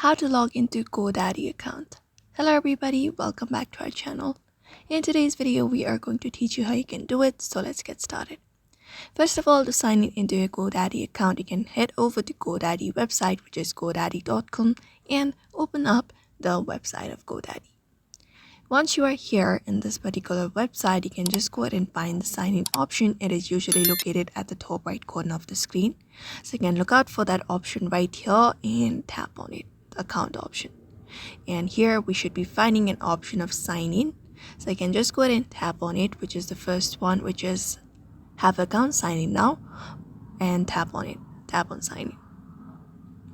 how to log into Godaddy account. Hello everybody, welcome back to our channel. In today's video, we are going to teach you how you can do it, so let's get started. First of all, to sign in into your Godaddy account, you can head over to Godaddy website, which is godaddy.com, and open up the website of Godaddy. Once you are here in this particular website, you can just go ahead and find the sign in option. It is usually located at the top right corner of the screen. So you can look out for that option right here and tap on it, the account option. And here we should be finding an option of sign in. So you can just go ahead and tap on it, which is the first one, which is have account sign in now, and tap on it, tap on sign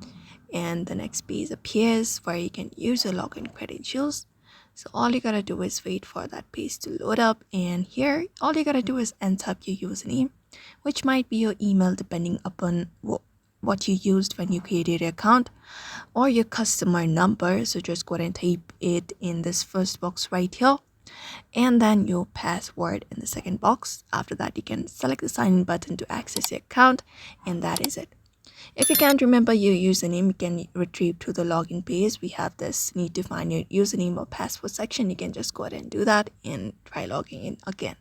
in. And the next page appears where you can use your login credentials. So all you gotta do is wait for that page to load up, and here all you gotta do is enter up your username, which might be your email depending upon what you used when you created your account, or your customer number. So just go ahead and type it in this first box right here, and then your password in the second box. After that, you can select the sign in button to access your account, and that is it. If you can't remember your username, you can retrieve to the login page. We have this need to find your username or password section. You can just go ahead and do that and try logging in again.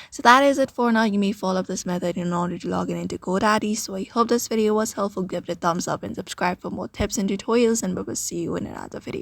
So that is it for now. You may follow this method in order to log in into Godaddy. So I hope this video was helpful. Give it a thumbs up and subscribe for more tips and tutorials, and we will see you in another video.